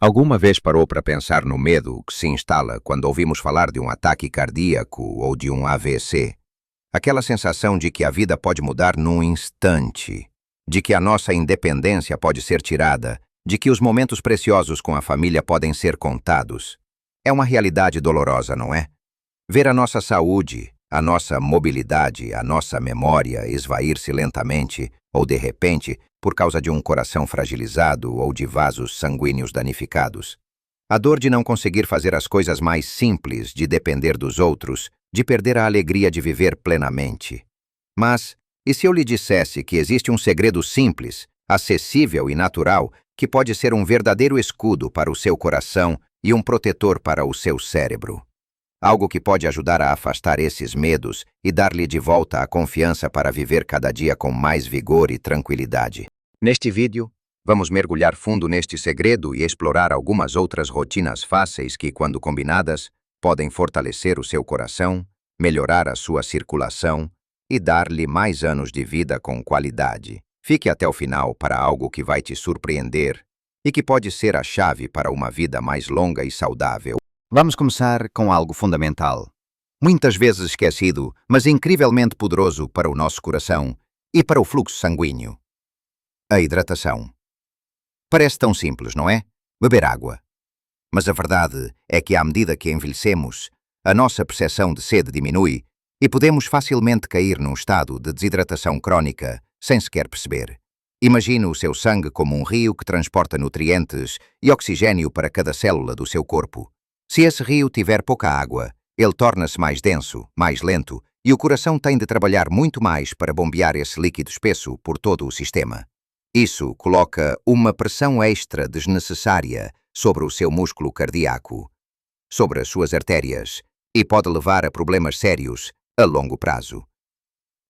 Alguma vez parou para pensar no medo que se instala quando ouvimos falar de um ataque cardíaco ou de um AVC? Aquela sensação de que a vida pode mudar num instante, de que a nossa independência pode ser tirada, de que os momentos preciosos com a família podem ser contados. É uma realidade dolorosa, não é? Ver a nossa saúde, a nossa mobilidade, a nossa memória esvair-se lentamente ou de repente por causa de um coração fragilizado ou de vasos sanguíneos danificados. A dor de não conseguir fazer as coisas mais simples, de depender dos outros, de perder a alegria de viver plenamente. Mas, e se eu lhe dissesse que existe um segredo simples, acessível e natural, que pode ser um verdadeiro escudo para o seu coração e um protetor para o seu cérebro? Algo que pode ajudar a afastar esses medos e dar-lhe de volta a confiança para viver cada dia com mais vigor e tranquilidade. Neste vídeo, vamos mergulhar fundo neste segredo e explorar algumas outras rotinas fáceis que, quando combinadas, podem fortalecer o seu coração, melhorar a sua circulação e dar-lhe mais anos de vida com qualidade. Fique até o final para algo que vai te surpreender e que pode ser a chave para uma vida mais longa e saudável. Vamos começar com algo fundamental, muitas vezes esquecido, mas incrivelmente poderoso para o nosso coração e para o fluxo sanguíneo. A hidratação. Parece tão simples, não é? Beber água. Mas a verdade é que, à medida que envelhecemos, a nossa percepção de sede diminui e podemos facilmente cair num estado de desidratação crónica sem sequer perceber. Imagine o seu sangue como um rio que transporta nutrientes e oxigênio para cada célula do seu corpo. Se esse rio tiver pouca água, ele torna-se mais denso, mais lento, e o coração tem de trabalhar muito mais para bombear esse líquido espesso por todo o sistema. Isso coloca uma pressão extra desnecessária sobre o seu músculo cardíaco, sobre as suas artérias, e pode levar a problemas sérios a longo prazo.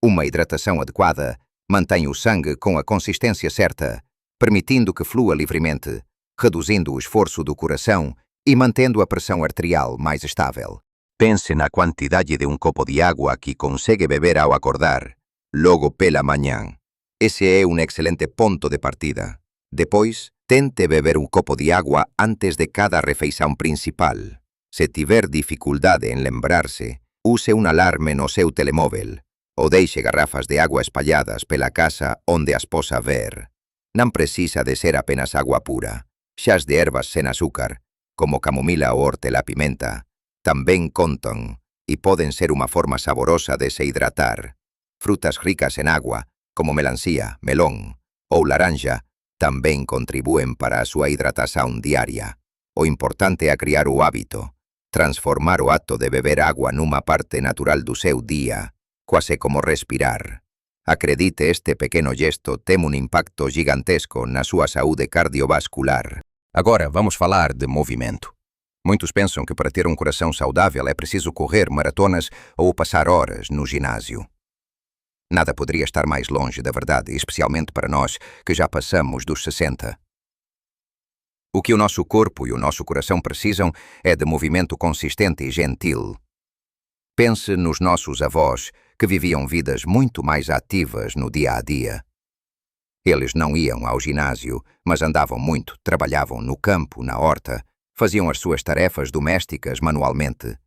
Uma hidratação adequada mantém o sangue com a consistência certa, permitindo que flua livremente, reduzindo o esforço do coração e mantendo a pressão arterial mais estável. Pense na quantidade de um copo de água que consegue beber ao acordar, logo pela manhã. Esse é um excelente ponto de partida. Depois, tente beber um copo de água antes de cada refeição principal. Se tiver dificuldade em lembrar-se, use um alarme no seu telemóvel ou deixe garrafas de água espalhadas pela casa onde as possa ver. Não precisa de ser apenas água pura. Chás de ervas sem açúcar, como camomila ou hortelã-pimenta, também contam e podem ser uma forma saborosa de se hidratar. Frutas ricas em água, como melancia, melão ou laranja, também contribuem para a sua hidratação diária. O importante é criar o hábito, transformar o ato de beber água numa parte natural do seu dia, quase como respirar. Acredite, este pequeno gesto tem um impacto gigantesco na sua saúde cardiovascular. Agora vamos falar de movimento. Muitos pensam que para ter um coração saudável é preciso correr maratonas ou passar horas no ginásio. Nada poderia estar mais longe da verdade, especialmente para nós que já passamos dos 60. O que o nosso corpo e o nosso coração precisam é de movimento consistente e gentil. Pense nos nossos avós, que viviam vidas muito mais ativas no dia a dia. Eles não iam ao ginásio, mas andavam muito, trabalhavam no campo, na horta, faziam as suas tarefas domésticas manualmente.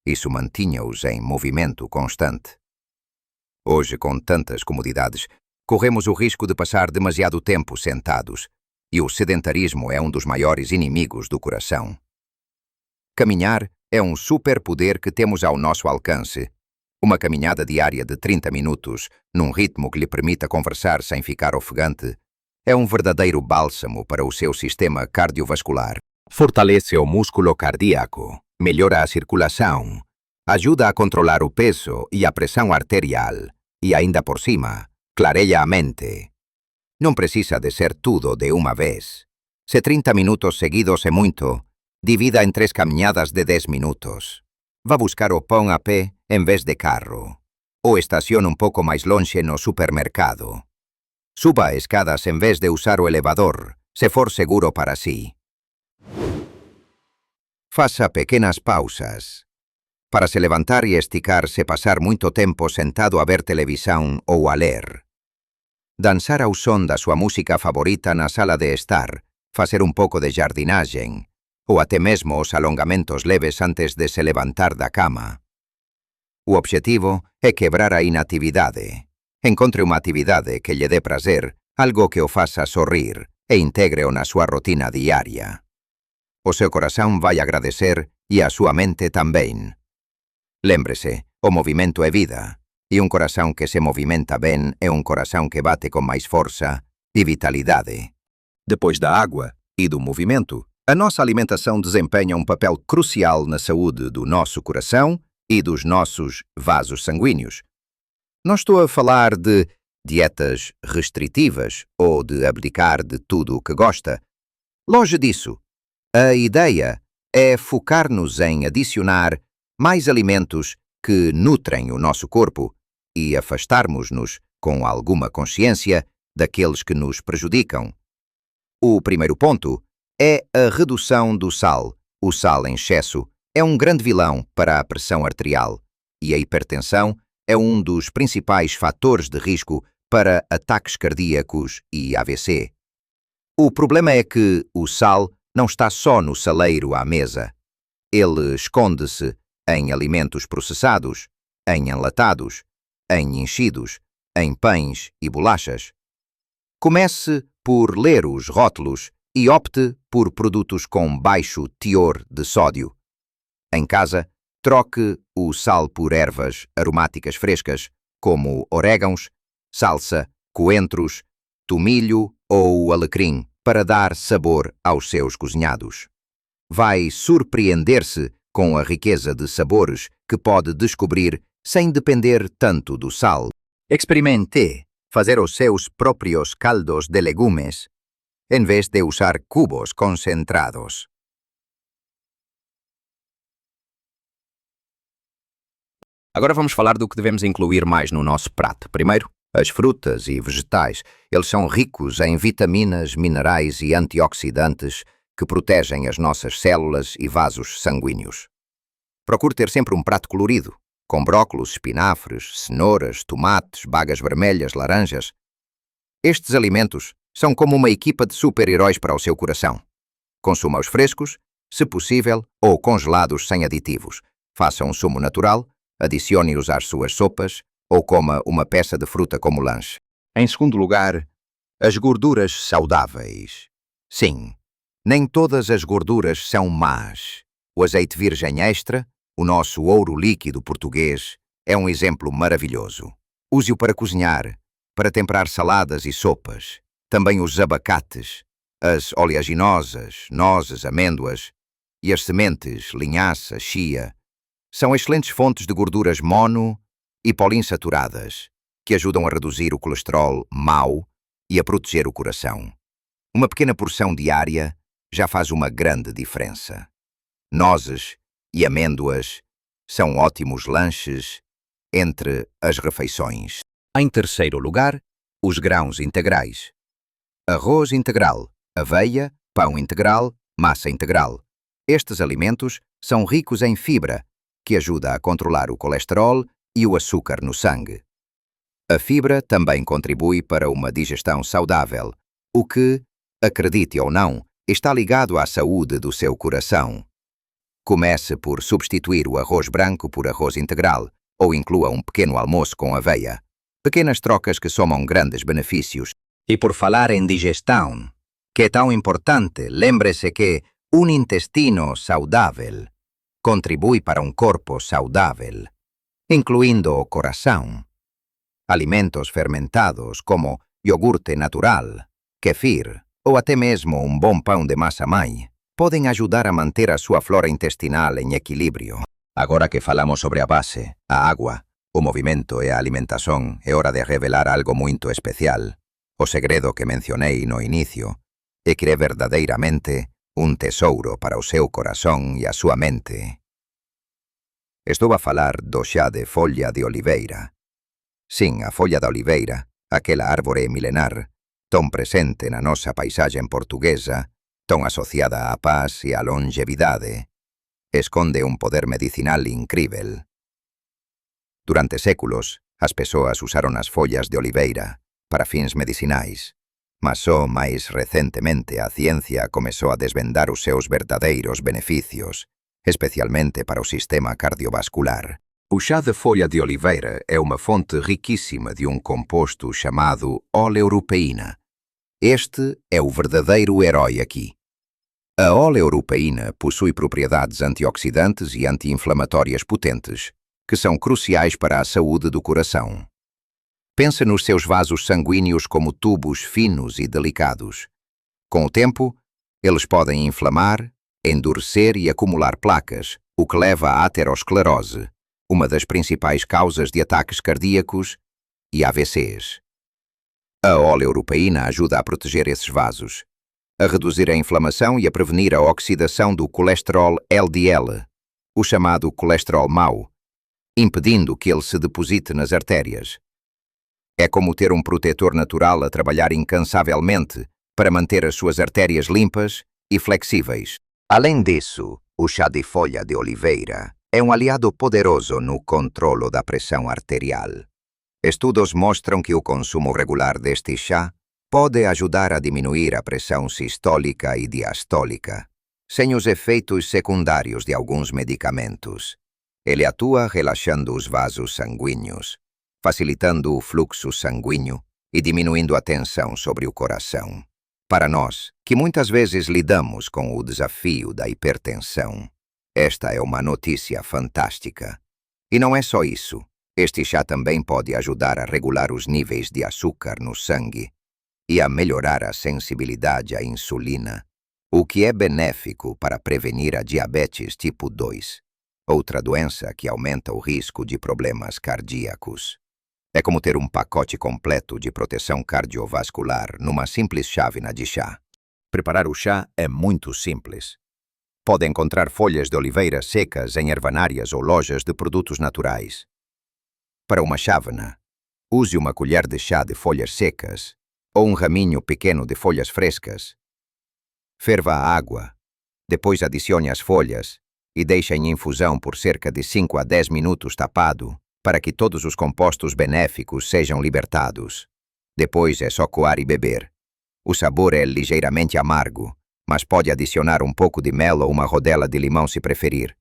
Isso mantinha-os em movimento constante. Hoje, com tantas comodidades, corremos o risco de passar demasiado tempo sentados, e o sedentarismo é um dos maiores inimigos do coração. Caminhar é um superpoder que temos ao nosso alcance. Uma caminhada diária de 30 minutos, num ritmo que lhe permita conversar sem ficar ofegante, é um verdadeiro bálsamo para o seu sistema cardiovascular. Fortalece o músculo cardíaco, melhora a circulação, ajuda a controlar o peso e a pressão arterial, e ainda por cima, clareia a mente. Não precisa de ser tudo de uma vez. Se 30 minutos seguidos é muito, divida em 3 caminhadas de 10 minutos. Vá buscar o pão a pé em vez de carro. Ou estacione um pouco mais longe no supermercado. Suba escadas em vez de usar o elevador, se for seguro para si. Faça pequenas pausas. Para se levantar e esticar se passar muito tempo sentado a ver televisão ou a ler. Dançar ao som da sua música favorita na sala de estar facer un pouco de jardinagem, ou até mesmo os alongamentos leves antes de se levantar da cama. O objetivo é quebrar a inatividade. Encontre uma atividade que lhe dê prazer, algo que o faça sorrir, e integre-o na sua rotina diária. O seu coração vai agradecer e a sua mente também. Lembre-se, o movimento é vida, e um coração que se movimenta bem é um coração que bate com mais força e vitalidade. Depois da água e do movimento, a nossa alimentação desempenha um papel crucial na saúde do nosso coração e dos nossos vasos sanguíneos. Não estou a falar de dietas restritivas ou de abdicar de tudo o que gosta. Longe disso. A ideia é focar-nos em adicionar mais alimentos que nutrem o nosso corpo e afastarmos-nos com alguma consciência daqueles que nos prejudicam. O primeiro ponto é a redução do sal. O sal em excesso é um grande vilão para a pressão arterial e a hipertensão é um dos principais fatores de risco para ataques cardíacos e AVC. O problema é que o sal não está só no saleiro à mesa. Ele esconde-se em alimentos processados, em enlatados, em enchidos, em pães e bolachas. Comece por ler os rótulos e opte por produtos com baixo teor de sódio. Em casa, troque o sal por ervas aromáticas frescas, como orégãos, salsa, coentros, tomilho ou alecrim, para dar sabor aos seus cozinhados. Vai surpreender-se com a riqueza de sabores que pode descobrir sem depender tanto do sal. Experimente fazer os seus próprios caldos de legumes, em vez de usar cubos concentrados. Agora vamos falar do que devemos incluir mais no nosso prato. Primeiro, as frutas e vegetais. Eles são ricos em vitaminas, minerais e antioxidantes que protegem as nossas células e vasos sanguíneos. Procure ter sempre um prato colorido, com brócolos, espinafres, cenouras, tomates, bagas vermelhas, laranjas. Estes alimentos são como uma equipa de super-heróis para o seu coração. Consuma-os frescos, se possível, ou congelados sem aditivos. Faça um sumo natural, adicione-os às suas sopas ou coma uma peça de fruta como lanche. Em segundo lugar, as gorduras saudáveis. Sim, nem todas as gorduras são más. O azeite virgem extra, o nosso ouro líquido português, é um exemplo maravilhoso. Use-o para cozinhar, para temperar saladas e sopas. Também os abacates, as oleaginosas, nozes, amêndoas e as sementes, linhaça, chia, são excelentes fontes de gorduras mono e poliinsaturadas, que ajudam a reduzir o colesterol mau e a proteger o coração. Uma pequena porção diária já faz uma grande diferença. Nozes e amêndoas são ótimos lanches entre as refeições. Em terceiro lugar, os grãos integrais. Arroz integral, aveia, pão integral, massa integral. Estes alimentos são ricos em fibra, que ajuda a controlar o colesterol e o açúcar no sangue. A fibra também contribui para uma digestão saudável, o que, acredite ou não, está ligado à saúde do seu coração. Comece por substituir o arroz branco por arroz integral ou inclua um pequeno almoço com aveia. Pequenas trocas que somam grandes benefícios. E por falar em digestão, que é tão importante, lembre-se que um intestino saudável contribui para um corpo saudável, incluindo o coração. Alimentos fermentados como iogurte natural, kefir ou até mesmo um bom pão de massa-mãe podem ajudar a manter a sua flora intestinal em equilíbrio. Agora que falamos sobre a base, a água, o movimento e a alimentação, é hora de revelar algo muito especial. O segredo que mencionei no inicio é que é verdadeiramente um tesouro para o seu coração e a sua mente. Estou a falar do chá de folha de oliveira. Sim, a folha da oliveira, aquela árvore milenar, tão presente na nossa paisagem portuguesa, tão associada à paz e à longevidade, esconde um poder medicinal incrível. Durante séculos, as pessoas usaron as follas de oliveira para fins medicinais, mas só mais recentemente a ciência começou a desvendar os seus verdadeiros benefícios, especialmente para o sistema cardiovascular. O chá de folha de oliveira é uma fonte riquíssima de um composto chamado oleuropeína. Este é o verdadeiro herói aqui. A oleuropeína possui propriedades antioxidantes e anti-inflamatórias potentes, que são cruciais para a saúde do coração. Pense nos seus vasos sanguíneos como tubos finos e delicados. Com o tempo, eles podem inflamar, endurecer e acumular placas, o que leva à aterosclerose, uma das principais causas de ataques cardíacos e AVCs. A oleuropeína ajuda a proteger esses vasos, a reduzir a inflamação e a prevenir a oxidação do colesterol LDL, o chamado colesterol mau, impedindo que ele se deposite nas artérias. É como ter um protetor natural a trabalhar incansavelmente para manter as suas artérias limpas e flexíveis. Além disso, o chá de folha de oliveira é um aliado poderoso no controlo da pressão arterial. Estudos mostram que o consumo regular deste chá pode ajudar a diminuir a pressão sistólica e diastólica, sem os efeitos secundários de alguns medicamentos. Ele atua relaxando os vasos sanguíneos, facilitando o fluxo sanguíneo e diminuindo a tensão sobre o coração. Para nós, que muitas vezes lidamos com o desafio da hipertensão, esta é uma notícia fantástica. E não é só isso. Este chá também pode ajudar a regular os níveis de açúcar no sangue e a melhorar a sensibilidade à insulina, o que é benéfico para prevenir a diabetes tipo 2, outra doença que aumenta o risco de problemas cardíacos. É como ter um pacote completo de proteção cardiovascular numa simples chávena de chá. Preparar o chá é muito simples. Pode encontrar folhas de oliveira secas em ervanárias ou lojas de produtos naturais. Para uma chávena, use uma colher de chá de folhas secas ou um raminho pequeno de folhas frescas. Ferva a água, depois adicione as folhas e deixe em infusão por cerca de 5 a 10 minutos tapado para que todos os compostos benéficos sejam libertados. Depois é só coar e beber. O sabor é ligeiramente amargo, mas pode adicionar um pouco de mel ou uma rodela de limão se preferir.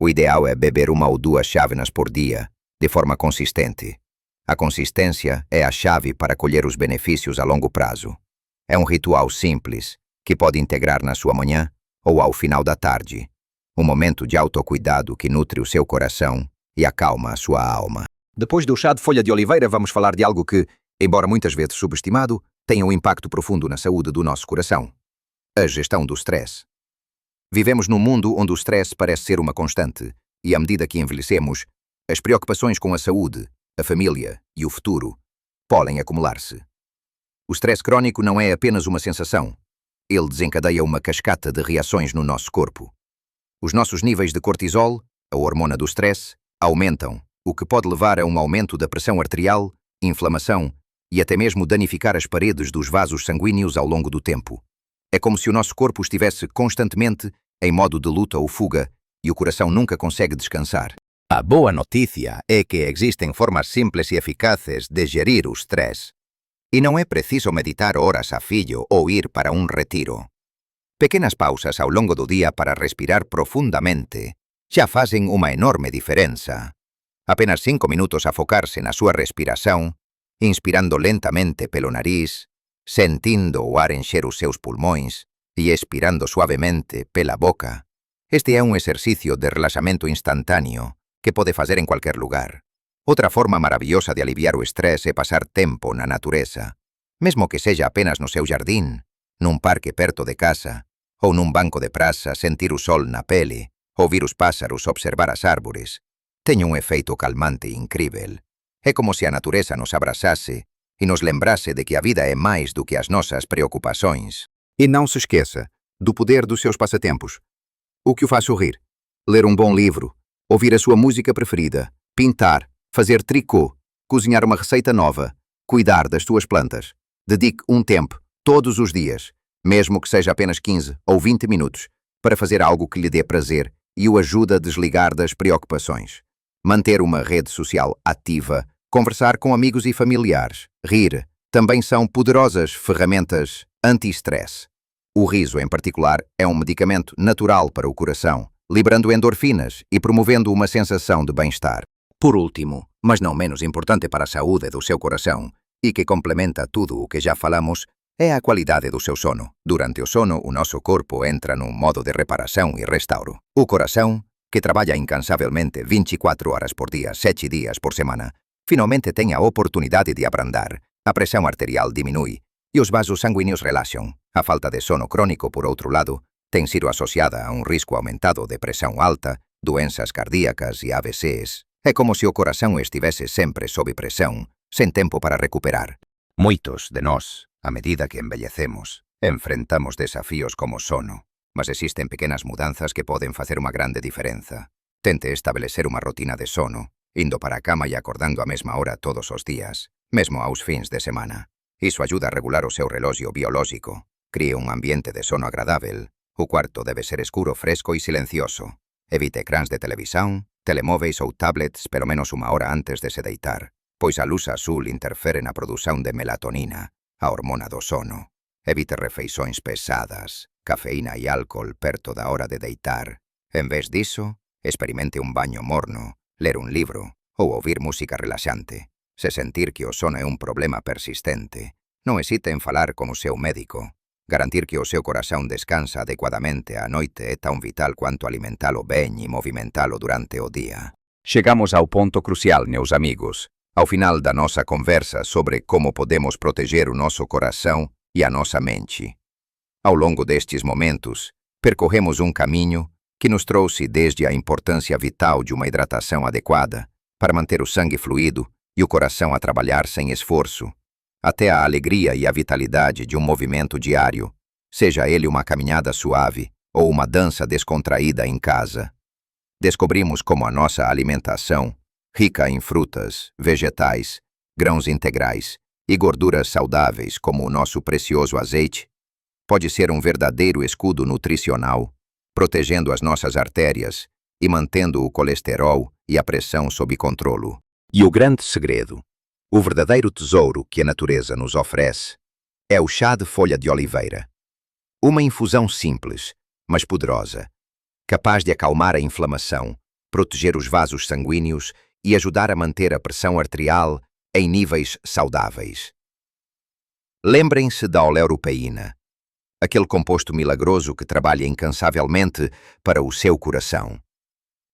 O ideal é beber 1 ou 2 chávenas por dia, de forma consistente. A consistência é a chave para colher os benefícios a longo prazo. É um ritual simples, que pode integrar na sua manhã ou ao final da tarde. Um momento de autocuidado que nutre o seu coração e acalma a sua alma. Depois do chá de folha de oliveira, vamos falar de algo que, embora muitas vezes subestimado, tem um impacto profundo na saúde do nosso coração. A gestão do stress. Vivemos num mundo onde o stress parece ser uma constante, e à medida que envelhecemos, as preocupações com a saúde, a família e o futuro podem acumular-se. O stress crônico não é apenas uma sensação. Ele desencadeia uma cascata de reações no nosso corpo. Os nossos níveis de cortisol, a hormona do stress, aumentam, o que pode levar a um aumento da pressão arterial, inflamação e até mesmo danificar as paredes dos vasos sanguíneos ao longo do tempo. É como se o nosso corpo estivesse constantemente em modo de luta ou fuga e o coração nunca consegue descansar. A boa notícia é que existem formas simples e eficazes de gerir o stress. E não é preciso meditar horas a fio ou ir para um retiro. Pequenas pausas ao longo do dia para respirar profundamente já fazem uma enorme diferença. Apenas 5 minutos a focar-se na sua respiração, inspirando lentamente pelo nariz, sentindo o ar encher os seus pulmões e expirando suavemente pela boca. Este é um exercício de relaxamento instantâneo que pode fazer em qualquer lugar. Outra forma maravilhosa de aliviar o estresse é passar tempo na natureza, mesmo que seja apenas no seu jardim, num parque perto de casa, ou num banco de praça sentir o sol na pele, ouvir os pássaros, observar as árvores. Tem um efeito calmante incrível. É como se a natureza nos abraçasse e nos lembrasse de que a vida é mais do que as nossas preocupações. E não se esqueça do poder dos seus passatempos. O que o faz sorrir? Ler um bom livro, ouvir a sua música preferida, pintar, fazer tricô, cozinhar uma receita nova, cuidar das suas plantas. Dedique um tempo, todos os dias, mesmo que seja apenas 15 ou 20 minutos, para fazer algo que lhe dê prazer e o ajude a desligar das preocupações. Manter uma rede social ativa, conversar com amigos e familiares, rir, também são poderosas ferramentas anti-estresse. O riso, em particular, é um medicamento natural para o coração, liberando endorfinas e promovendo uma sensação de bem-estar. Por último, mas não menos importante para a saúde do seu coração, e que complementa tudo o que já falamos, é a qualidade do seu sono. Durante o sono, o nosso corpo entra num modo de reparação e restauro. O coração, que trabalha incansavelmente 24 horas por dia, 7 dias por semana, finalmente tem a oportunidade de abrandar. A pressão arterial diminui e os vasos sanguíneos relaxam. A falta de sono crônico, por outro lado, tem sido associada a um risco aumentado de pressão alta, doenças cardíacas e AVCs. É como se o coração estivesse sempre sob pressão, sem tempo para recuperar. Muitos de nós, à medida que envelhecemos, enfrentamos desafios como sono, mas existem pequenas mudanças que podem fazer uma grande diferença. Tente estabelecer uma rotina de sono, indo para a cama e acordando à mesma hora todos os dias, mesmo aos fins de semana. Isso ajuda a regular o seu relógio biológico. Crie um ambiente de sono agradável. O quarto deve ser escuro, fresco e silencioso. Evite ecrãs de televisão, telemóveis ou tablets pelo menos uma hora antes de se deitar, pois a luz azul interfere na produção de melatonina, a hormona do sono. Evite refeições pesadas, cafeína e álcool perto da hora de deitar. Em vez disso, experimente um banho morno, ler um livro ou ouvir música relaxante. Se sentir que o sono é um problema persistente, não hesite em falar com o seu médico. Garantir que o seu coração descansa adequadamente à noite é tão vital quanto alimentá-lo bem e movimentá-lo durante o dia. Chegamos ao ponto crucial, meus amigos. Ao final da nossa conversa sobre como podemos proteger o nosso coração e a nossa mente. Ao longo destes momentos, percorremos um caminho que nos trouxe desde a importância vital de uma hidratação adequada para manter o sangue fluido e o coração a trabalhar sem esforço, até a alegria e a vitalidade de um movimento diário, seja ele uma caminhada suave ou uma dança descontraída em casa. Descobrimos como a nossa alimentação, rica em frutas, vegetais, grãos integrais e gorduras saudáveis como o nosso precioso azeite, pode ser um verdadeiro escudo nutricional, protegendo as nossas artérias e mantendo o colesterol e a pressão sob controle. E o grande segredo, o verdadeiro tesouro que a natureza nos oferece, é o chá de folha de oliveira. Uma infusão simples, mas poderosa, capaz de acalmar a inflamação, proteger os vasos sanguíneos e ajudar a manter a pressão arterial em níveis saudáveis. Lembrem-se da oleuropeína, aquele composto milagroso que trabalha incansavelmente para o seu coração.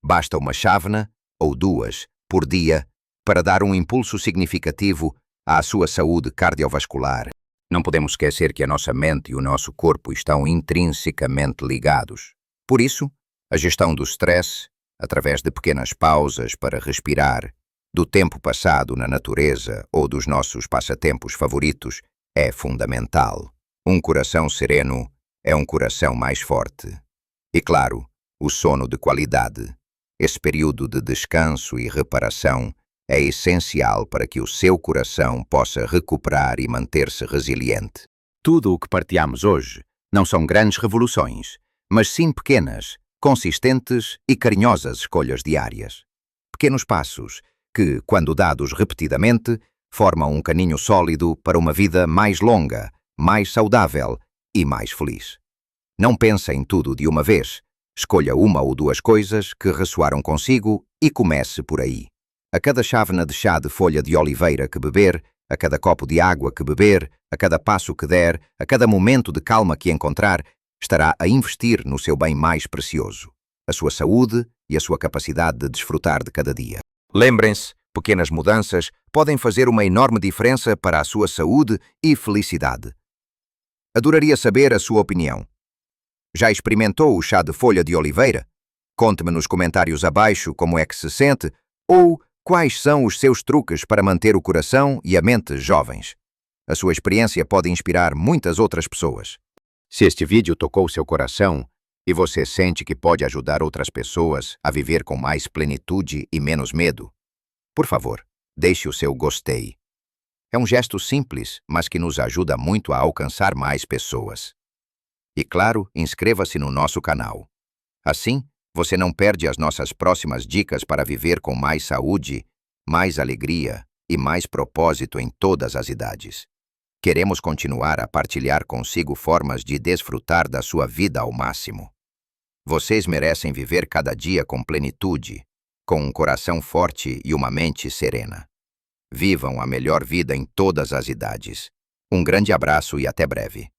Basta uma chávena, ou duas, por dia, para dar um impulso significativo à sua saúde cardiovascular. Não podemos esquecer que a nossa mente e o nosso corpo estão intrinsecamente ligados. Por isso, a gestão do stress, através de pequenas pausas para respirar, do tempo passado na natureza ou dos nossos passatempos favoritos, é fundamental. Um coração sereno é um coração mais forte. E claro, o sono de qualidade. Esse período de descanso e reparação é essencial para que o seu coração possa recuperar e manter-se resiliente. Tudo o que partilhamos hoje não são grandes revoluções, mas sim pequenas, consistentes e carinhosas escolhas diárias. Pequenos passos que, quando dados repetidamente, formam um caminho sólido para uma vida mais longa, mais saudável e mais feliz. Não pense em tudo de uma vez. Escolha uma ou duas coisas que ressoaram consigo e comece por aí. A cada chávena de chá de folha de oliveira que beber, a cada copo de água que beber, a cada passo que der, a cada momento de calma que encontrar, estará a investir no seu bem mais precioso, a sua saúde e a sua capacidade de desfrutar de cada dia. Lembrem-se, pequenas mudanças podem fazer uma enorme diferença para a sua saúde e felicidade. Adoraria saber a sua opinião. Já experimentou o chá de folha de oliveira? Conte-me nos comentários abaixo como é que se sente ou quais são os seus truques para manter o coração e a mente jovens. A sua experiência pode inspirar muitas outras pessoas. Se este vídeo tocou seu coração e você sente que pode ajudar outras pessoas a viver com mais plenitude e menos medo, por favor, deixe o seu gostei. É um gesto simples, mas que nos ajuda muito a alcançar mais pessoas. E claro, inscreva-se no nosso canal. Assim, você não perde as nossas próximas dicas para viver com mais saúde, mais alegria e mais propósito em todas as idades. Queremos continuar a partilhar consigo formas de desfrutar da sua vida ao máximo. Vocês merecem viver cada dia com plenitude, com um coração forte e uma mente serena. Vivam a melhor vida em todas as idades. Um grande abraço e até breve.